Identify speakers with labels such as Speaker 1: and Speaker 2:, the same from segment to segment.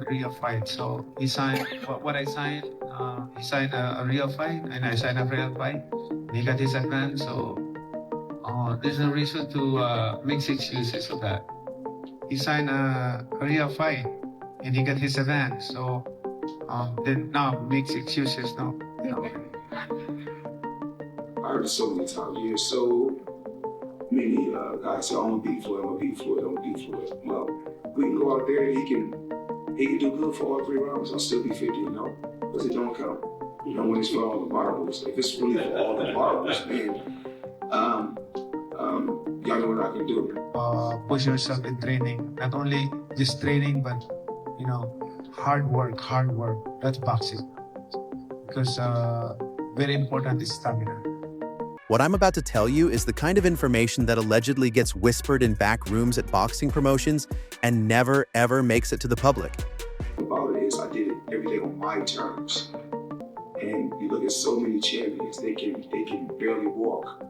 Speaker 1: real fight. So he signed what I signed. He signed a real fight, and I signed a real fight. And he got his advance, so there's no reason to make excuses of that. He signed a real fight, and he got his advance. So then now makes excuses. No, no.
Speaker 2: I heard it so many times. You hear so many guys say, "I'm gonna beat Floyd. I'm gonna beat Floyd. I'm gonna beat Floyd." Well, we can go out there and he can do good for all 3 rounds. I'll still be 50, because it don't count. When it's for all the marbles. If it's really for all the marbles, man, y'all know what I can do.
Speaker 1: Push yourself in training. Not only just training, but hard work. That's boxing. Because very important is stamina.
Speaker 3: What I'm about to tell you is the kind of information that allegedly gets whispered in back rooms at boxing promotions and never, ever makes it to the public.
Speaker 2: About it is I did everything on my terms. And you look at so many champions, they can barely walk.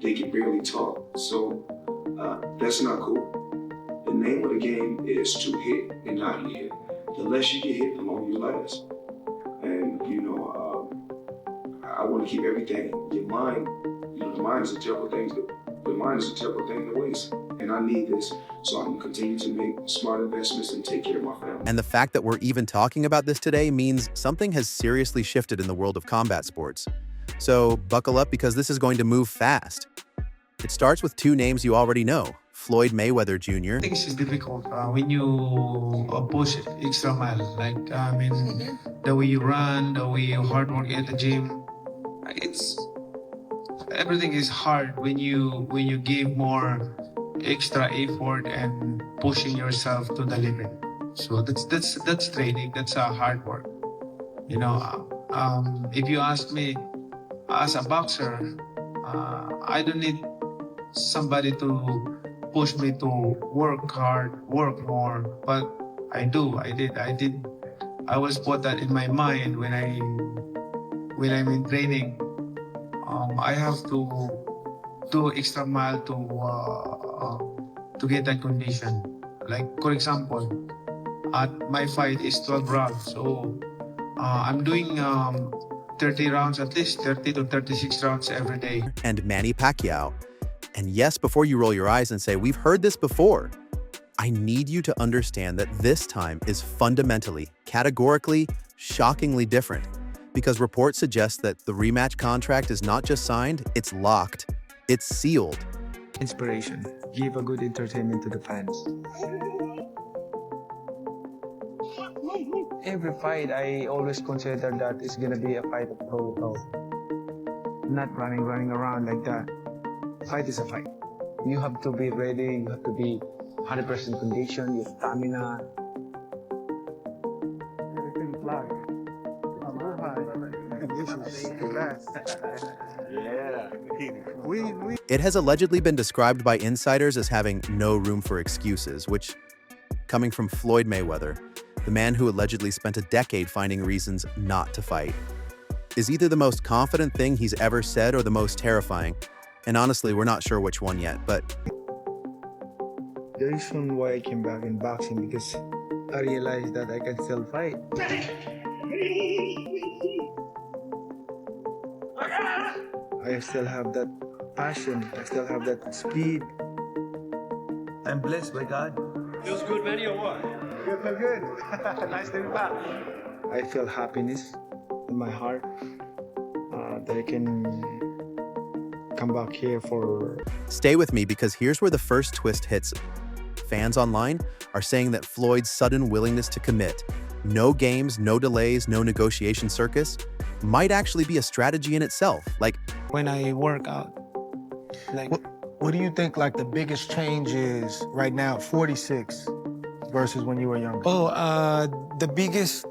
Speaker 2: They can barely talk. So that's not cool. The name of the game is to hit and not get hit. The less you get hit, the longer you last. And I want to keep everything. Your mind, the mind is a terrible thing. The mind is a terrible thing to waste. And I need this so I can continue to make smart investments and take care of my family.
Speaker 3: And the fact that we're even talking about this today means something has seriously shifted in the world of combat sports. So buckle up, because this is going to move fast. It starts with two names you already know: Floyd Mayweather Jr.
Speaker 1: I think it's difficult when you push extra mile. The way you run, the way you hard work at the gym. Everything is hard when you give more extra effort and pushing yourself to the limit. So that's training. That's hard work. If you ask me, as a boxer, I don't need somebody to push me to work hard, work more. But I did. I was put that in my mind when I'm in training. I have to do extra mile to get that condition. Like, for example, at my fight is 12 rounds, so I'm doing 30 rounds, at least 30 to 36 rounds every day.
Speaker 3: And Manny Pacquiao. And yes, before you roll your eyes and say, "We've heard this before," I need you to understand that this time is fundamentally, categorically, shockingly different. Because reports suggest that the rematch contract is not just signed, it's locked. It's sealed.
Speaker 4: Inspiration. Give a good entertainment to the fans. Every fight, I always consider that it's gonna be a fight of toe-to-toe. Not running around like that. Fight is a fight. You have to be ready, you have to be 100% condition, your stamina. Everything flag.
Speaker 3: It has allegedly been described by insiders as having no room for excuses, which, coming from Floyd Mayweather, the man who allegedly spent a decade finding reasons not to fight, is either the most confident thing he's ever said or the most terrifying. And honestly, we're not sure which one yet, but
Speaker 4: The reason why I came back in boxing, because I realized that I can still fight. I still have that passion, I still have that speed. I'm blessed by God.
Speaker 5: Feels good, Manny, or what?
Speaker 4: You feel good. Nice to be back. I feel happiness in my heart that I can come back here for...
Speaker 3: stay with me, because here's where the first twist hits. Fans online are saying that Floyd's sudden willingness to commit, no games, no delays, no negotiation circus, might actually be a strategy in itself. Like,
Speaker 1: When I work out,
Speaker 6: What do you think the biggest change is right now at 46 versus when you were younger?
Speaker 1: the biggest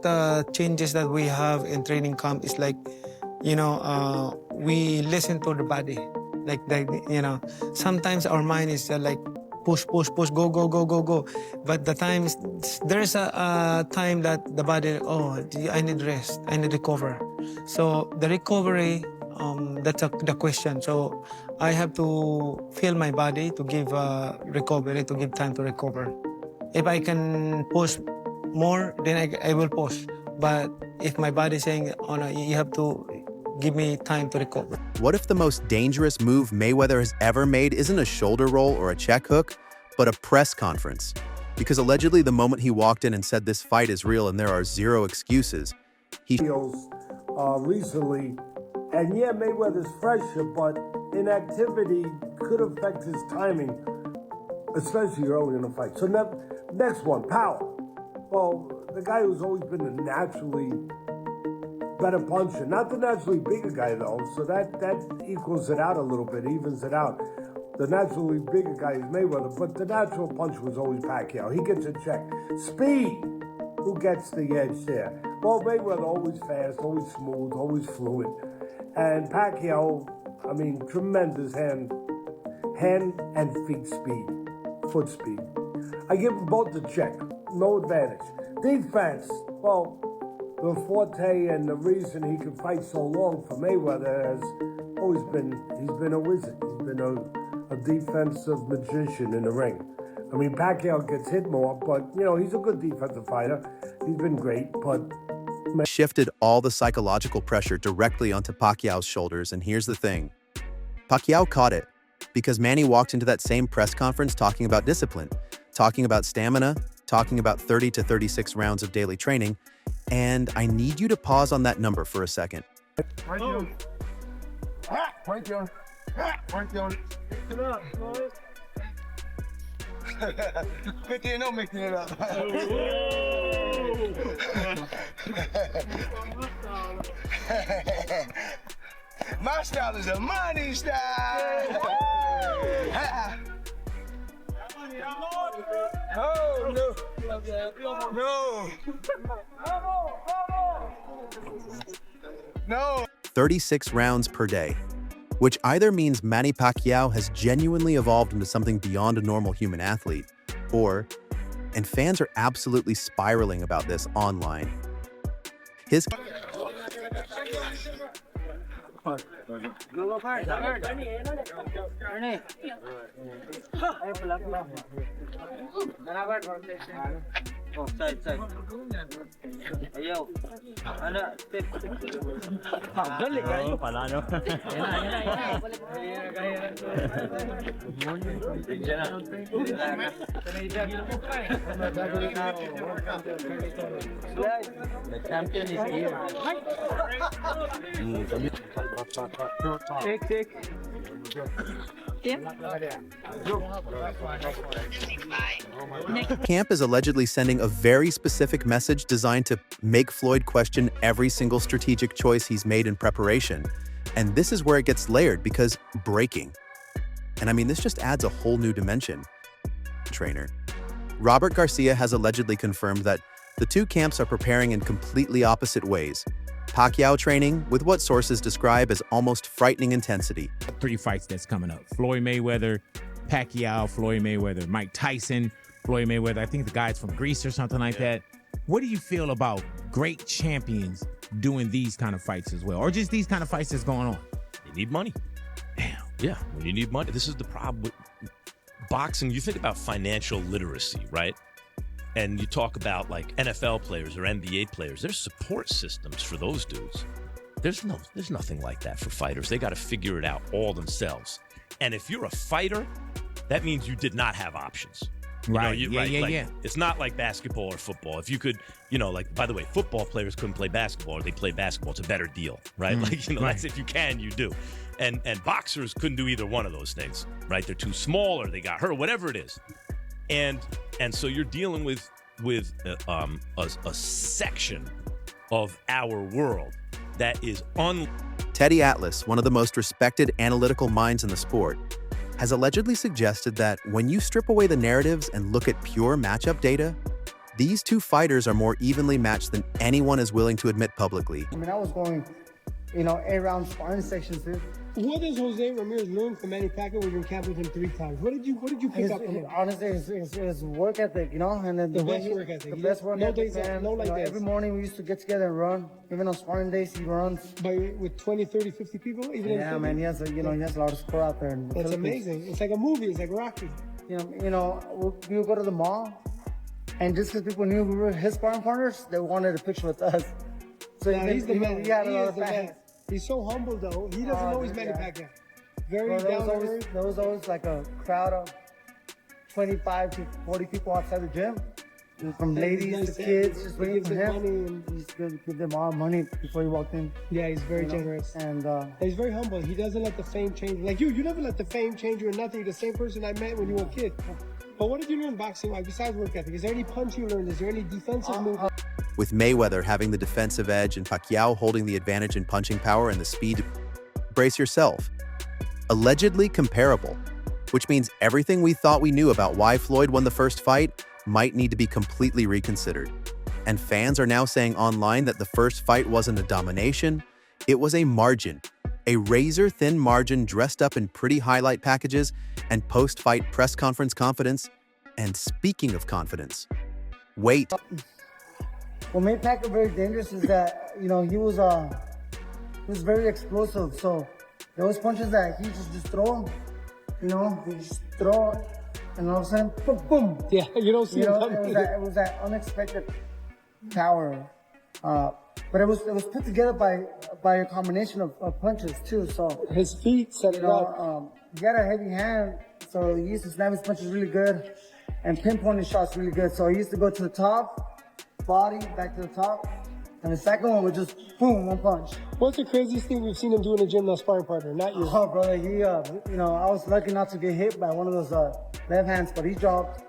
Speaker 1: changes that we have in training camp is we listen to the body. Sometimes our mind is push, go. But there's a time that the body, I need rest, I need recover. So the recovery, that's the question. So I have to feel my body to give recovery, to give time to recover. If I can push
Speaker 7: more, then I will push. But if my body's saying, oh no, you have to give me time to recover.
Speaker 3: What if the most dangerous move Mayweather has ever made isn't a shoulder roll or a check hook, but a press conference? Because allegedly the moment he walked in and said this fight is real and there are zero excuses, he
Speaker 8: recently, and yeah, Mayweather's fresher, but inactivity could affect his timing, especially early in the fight. So next one, power. Well, the guy who's always been the naturally better puncher, not the naturally bigger guy though, so that equals it out a little bit, evens it out. The naturally bigger guy is Mayweather, but the natural puncher was always Pacquiao. He gets a check. Speed, who gets the edge there? Well, Mayweather always fast, always smooth, always fluid. And Pacquiao, I mean, tremendous hand and feet speed, foot speed. I give them both the check, no advantage. Defense, well, the forte and the reason he can fight so long for Mayweather has always been, he's been a wizard. He's been a defensive magician in the ring. I mean, Pacquiao gets hit more, but, you know, he's a good defensive fighter. He's been great, but...
Speaker 3: shifted all the psychological pressure directly onto Pacquiao's shoulders, and here's the thing. Pacquiao caught it because Manny walked into that same press conference talking about discipline, talking about stamina, talking about 30 to 36 rounds of daily training, and I need you to pause on that number for a second.
Speaker 8: Right on. Right on. Right on. Pick it up, boys. Good thing no mixing it up. My style is a money style. Oh, no. No. No.
Speaker 3: 36 rounds per day, which either means Manny Pacquiao has genuinely evolved into something beyond a normal human athlete, or, and fans are absolutely spiraling about this online, his camp is allegedly sending a very specific message designed to make Floyd question every single strategic choice he's made in preparation. And this is where it gets layered, because breaking. And I mean, this just adds a whole new dimension. Trainer Robert Garcia has allegedly confirmed that the two camps are preparing in completely opposite ways. Pacquiao training with what sources describe as almost frightening intensity.
Speaker 9: 3 fights that's coming up. Floyd Mayweather, Pacquiao, Floyd Mayweather, Mike Tyson, Floyd Mayweather. I think the guy's from Greece or something like that. What do you feel about great champions doing these kind of fights as well? Or just these kind of fights that's going on?
Speaker 5: You need money.
Speaker 9: Damn.
Speaker 5: Yeah, when you need money. This is the problem with boxing. You think about financial literacy, right? And you talk about like NFL players or NBA players. There's support systems for those dudes. There's nothing like that for fighters. They got to figure it out all themselves. And if you're a fighter, that means you did not have options.
Speaker 9: Right.
Speaker 5: Yeah. It's not like basketball or football. If you could, like, by the way, football players couldn't play basketball, or they play basketball. It's a better deal, right? Right. That's if you can, you do. And boxers couldn't do either one of those things, right? They're too small, or they got hurt, whatever it is. And so you're dealing with a section of our world that is
Speaker 3: Teddy Atlas, one of the most respected analytical minds in the sport, has allegedly suggested that when you strip away the narratives and look at pure matchup data, these two fighters are more evenly matched than anyone is willing to admit publicly.
Speaker 10: I mean, I was going, 8-round sparring sections, dude.
Speaker 11: What does Jose Ramirez learn from Manny Pacquiao? We've been camped with him 3 times. What did you pick up from him?
Speaker 10: Honestly, his work ethic, and then
Speaker 11: the best work ethic.
Speaker 10: The best work
Speaker 11: no
Speaker 10: ethic,
Speaker 11: days off, no like days.
Speaker 10: Every morning we used to get together and run. Even on sparring days, he runs.
Speaker 11: With 20, 30, 50 people? Even
Speaker 10: yeah, man, he has a lot of support out there.
Speaker 11: That's amazing. It's like a movie. It's like Rocky.
Speaker 10: We would go to the mall, And just because people knew we were his sparring partners, they wanted a picture with us. So
Speaker 11: Yeah, he's the man.
Speaker 10: he had a
Speaker 11: He
Speaker 10: lot
Speaker 11: is
Speaker 10: of
Speaker 11: the man.
Speaker 10: fans.
Speaker 11: He's so humble though. He doesn't know he's Manny Pacquiao. Very
Speaker 10: Bro,
Speaker 11: down to earth.
Speaker 10: there was always like a crowd of 25 to 40 people outside the gym. From ladies to kids, just waiting for him.
Speaker 11: Money and
Speaker 10: He used to give them all money before he walked in.
Speaker 11: yeah, he's very generous.
Speaker 10: And
Speaker 11: He's very humble. He doesn't let the fame change. Like you never let the fame change you or nothing. You're the same person I met when you were a kid. But what did you learn boxing like besides work ethic? Is there any punch you learned? Is there any defensive move?
Speaker 3: With Mayweather having the defensive edge and Pacquiao holding the advantage in punching power and the speed to brace yourself. Allegedly comparable, which means everything we thought we knew about why Floyd won the first fight might need to be completely reconsidered. And fans are now saying online that the first fight wasn't a domination, it was a margin. A razor-thin margin dressed up in pretty highlight packages and post-fight press conference confidence. And speaking of confidence, wait.
Speaker 10: what made Pacquiao very dangerous is that, you know, he was very explosive. So there was punches that he just throw, you know, he just throw, and all of a sudden, boom, boom.
Speaker 11: Yeah, you don't see
Speaker 10: You
Speaker 11: him
Speaker 10: know,
Speaker 11: coming.
Speaker 10: it was that unexpected power. But it was put together by a combination of punches too. So
Speaker 11: His feet set it up.
Speaker 10: he had a heavy hand, so he used to snap his punches really good and pinpoint his shots really good. So he used to go to the top, body, back to the top, and the second one was just boom, one punch.
Speaker 11: What's the craziest thing we've seen him do in the gym, that sparring partner? Not you.
Speaker 10: Oh, brother, he, you know, I was lucky not to get hit by one of those left hands, but he dropped.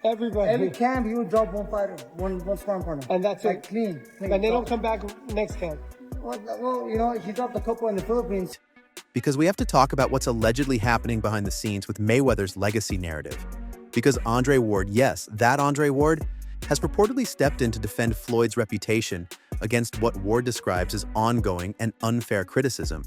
Speaker 11: Everybody.
Speaker 10: Every camp, he would drop one fighter, one sparring partner.
Speaker 11: And that's
Speaker 10: like
Speaker 11: it.
Speaker 10: Clean.
Speaker 11: And they don't come back next camp.
Speaker 10: Well, you know, he dropped a couple in the Philippines.
Speaker 3: Because we have to talk about what's allegedly happening behind the scenes with Mayweather's legacy narrative. Because Andre Ward, yes, that Andre Ward, has purportedly stepped in to defend Floyd's reputation against what Ward describes as ongoing and unfair criticism,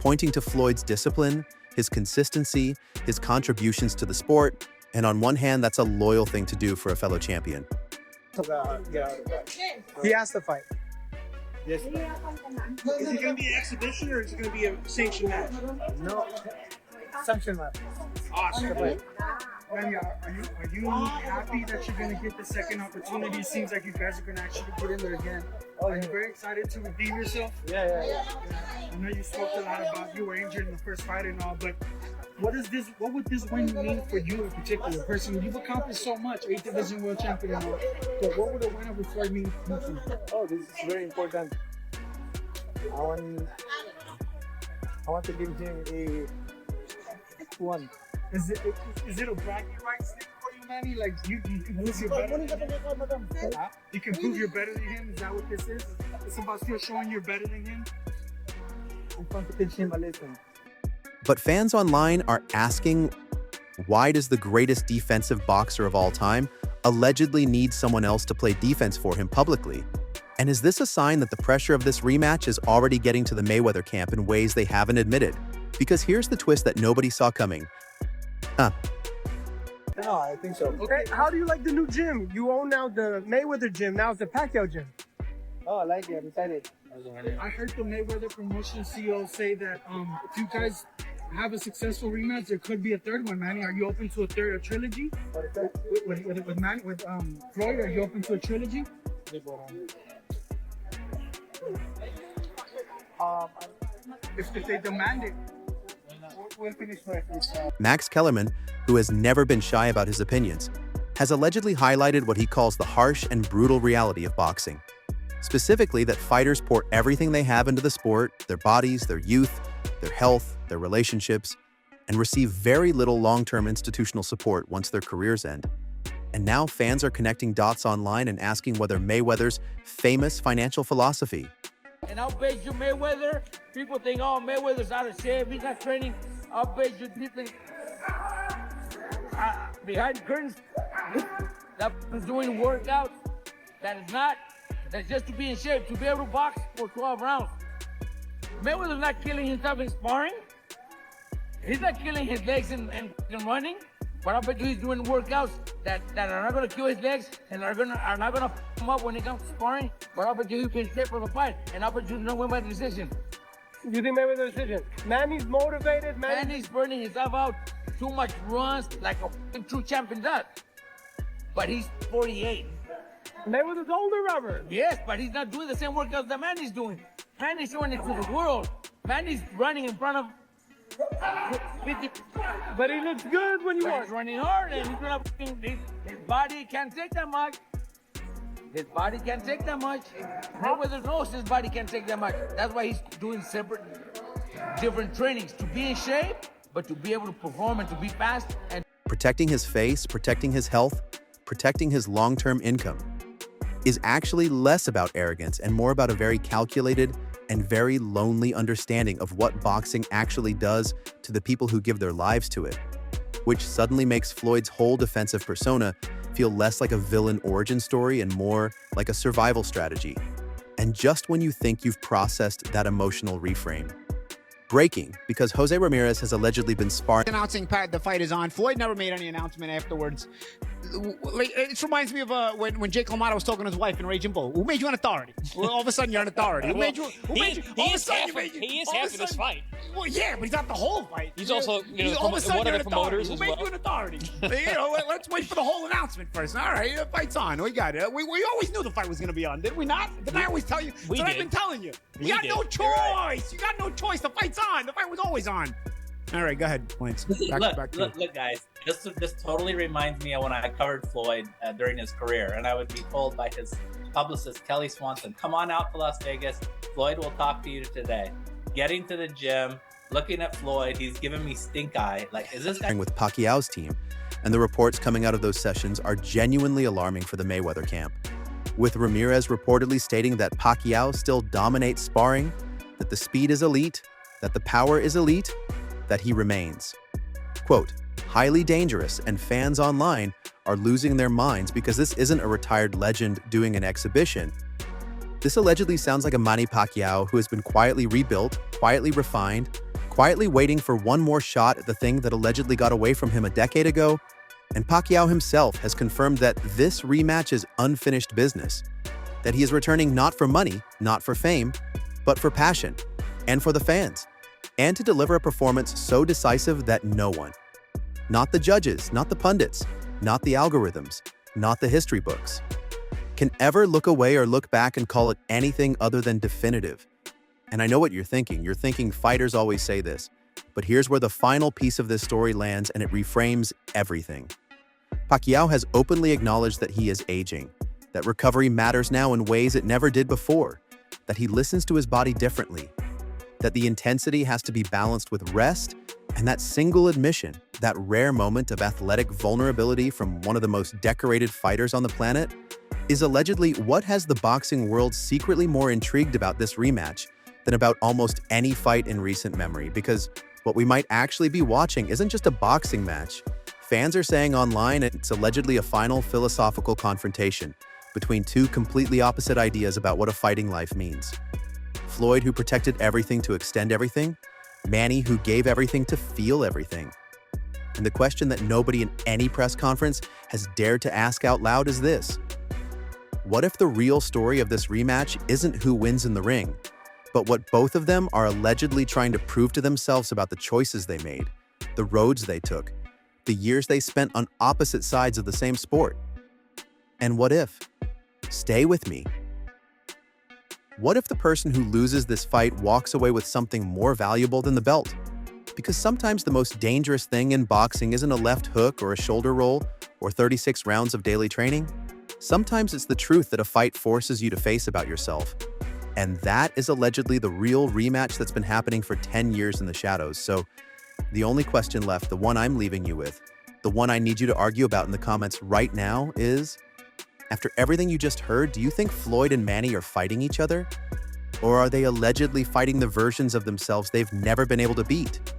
Speaker 3: pointing to Floyd's discipline, his consistency, his contributions to the sport, and on one hand, that's a loyal thing to do for a fellow champion.
Speaker 11: He asked to fight.
Speaker 12: Is it going to be an exhibition or is it going to be a sanctioned match?
Speaker 10: No, sanction match.
Speaker 12: Awesome. Manny, are you happy that you're going to get the second opportunity? It seems like you guys are going to actually get in there again. Are you very excited to redeem yourself?
Speaker 10: Yeah.
Speaker 12: I know you spoke a lot about you were injured in the first fight and all, but what would this win mean for you in particular? Personally, you've accomplished so much, 8th division world champion and all. But what would a win over Floyd mean for you?
Speaker 4: Oh, this is very important. I want to give him a one.
Speaker 12: Is it a bragging rights thing for you, Manny? Like you can prove you're better than him? You can prove you're better than him? Is that what this is? It's about still showing you're better than him?
Speaker 4: I'm going to teach him a lesson.
Speaker 3: But fans online are asking, why does the greatest defensive boxer of all time allegedly need someone else to play defense for him publicly? And is this a sign that the pressure of this rematch is already getting to the Mayweather camp in ways they haven't admitted? Because here's the twist that nobody saw coming.
Speaker 4: No, I think so.
Speaker 11: Okay, how do you like the new gym? You own now the Mayweather gym. Now it's the Pacquiao gym.
Speaker 4: Oh, I like it. I'm excited.
Speaker 12: I heard the Mayweather promotion CEO say that if you guys have a successful rematch, there could be a third one, Manny. Are you open to a trilogy? With Manny, with Floyd, are you open to a trilogy? If they demand it, we'll finish first.
Speaker 3: Max Kellerman, who has never been shy about his opinions, has allegedly highlighted what he calls the harsh and brutal reality of boxing. Specifically, that fighters pour everything they have into the sport, their bodies, their youth, their health, their relationships, and receive very little long-term institutional support once their careers end. And now fans are connecting dots online and asking whether Mayweather's famous financial philosophy.
Speaker 13: And I'll bet you Mayweather, people think, oh, Mayweather's out of shape, he's not training. I'll bet you people behind the curtains that is doing workouts that is not, that's just to be in shape, to be able to box for 12 rounds. Mayweather's not killing himself in sparring. He's not killing his legs and running. But I bet you he's doing workouts that are not going to kill his legs and are not going to come up when it comes to sparring. But I bet you he can shape for the fight. And I bet you don't win by decision.
Speaker 11: You think Mayweather's decision? Manny's motivated.
Speaker 13: Manny's burning himself out. Too much runs like a true champion does. but he's 48.
Speaker 11: Mayweather's older, Robert.
Speaker 13: Yes, but he's not doing the same workouts that Manny's doing. Manny's showing it to the world. Manny's running in front of 50.
Speaker 11: But he looks good when you
Speaker 13: But
Speaker 11: watch.
Speaker 13: he's running hard, and his body can't take that much. His body can't take that much. Mayweather knows his body can't take that much. That's why he's doing different trainings to be in shape, but to be able to perform and to be fast. And
Speaker 3: Protecting his face, protecting his health, protecting his long-term income is actually less about arrogance and more about a very calculated and very lonely understanding of what boxing actually does to the people who give their lives to it, which suddenly makes Floyd's whole defensive persona feel less like a villain origin story and more like a survival strategy. And just when you think you've processed that emotional reframe. Breaking, because Jose Ramirez has allegedly been sparring.
Speaker 14: Announcing the fight is on. Floyd never made any announcement afterwards. It reminds me of when Jake LaMotta was talking to his wife in Raging Bull. Who made you an authority? Well, all of a sudden you're an authority. Who made you?
Speaker 15: He is half of this fight.
Speaker 14: Well, yeah, but he's not the whole fight.
Speaker 15: He's also
Speaker 14: all of a sudden
Speaker 15: one of
Speaker 14: you're
Speaker 15: the
Speaker 14: an
Speaker 15: promoters
Speaker 14: authority.
Speaker 15: as
Speaker 14: Who
Speaker 15: well.
Speaker 14: made you an authority? Let's wait for the whole announcement first. All right, the fight's on. We got it. We always knew the fight was going to be on, did we not? Didn't I always tell you?
Speaker 15: We
Speaker 14: That's what
Speaker 15: did.
Speaker 14: I've been telling you.
Speaker 15: We
Speaker 14: You got
Speaker 15: did.
Speaker 14: no choice. You got no choice. The fight's on. The fight was always on. All right, go ahead, Lance.
Speaker 16: Look, guys. This totally reminds me of when I covered Floyd during his career, and I would be told by his publicist Kelly Swanson, "Come on out to Las Vegas. Floyd will talk to you today." Getting to the gym, looking at Floyd, he's giving me stink eye. Like, is this guy?
Speaker 3: With Pacquiao's team, and the reports coming out of those sessions are genuinely alarming for the Mayweather camp, with Ramirez reportedly stating that Pacquiao still dominates sparring, that the speed is elite, that the power is elite, that he remains, quote, highly dangerous, and fans online are losing their minds because this isn't a retired legend doing an exhibition. This allegedly sounds like a Manny Pacquiao who has been quietly rebuilt, quietly refined, quietly waiting for one more shot at the thing that allegedly got away from him a decade ago, and Pacquiao himself has confirmed that this rematch is unfinished business, that he is returning not for money, not for fame, but for passion, and for the fans, and to deliver a performance so decisive that no one, not the judges, not the pundits, not the algorithms, not the history books, can ever look away or look back and call it anything other than definitive. And I know what you're thinking. You're thinking fighters always say this, but here's where the final piece of this story lands and it reframes everything. Pacquiao has openly acknowledged that he is aging, that recovery matters now in ways it never did before, that he listens to his body differently, that the intensity has to be balanced with rest, and that single admission, that rare moment of athletic vulnerability from one of the most decorated fighters on the planet, is allegedly what has the boxing world secretly more intrigued about this rematch than about almost any fight in recent memory, because what we might actually be watching isn't just a boxing match. Fans are saying online it's allegedly a final philosophical confrontation between two completely opposite ideas about what a fighting life means. Floyd, who protected everything to extend everything, Manny, who gave everything to feel everything. And the question that nobody in any press conference has dared to ask out loud is this: what if the real story of this rematch isn't who wins in the ring, but what both of them are allegedly trying to prove to themselves about the choices they made, the roads they took, the years they spent on opposite sides of the same sport? And what if? Stay with me. What if the person who loses this fight walks away with something more valuable than the belt? Because sometimes the most dangerous thing in boxing isn't a left hook or a shoulder roll or 36 rounds of daily training. Sometimes it's the truth that a fight forces you to face about yourself. And that is allegedly the real rematch that's been happening for 10 years in the shadows. So the only question left, the one I'm leaving you with, the one I need you to argue about in the comments right now is, after everything you just heard, do you think Floyd and Manny are fighting each other? Or are they allegedly fighting the versions of themselves they've never been able to beat?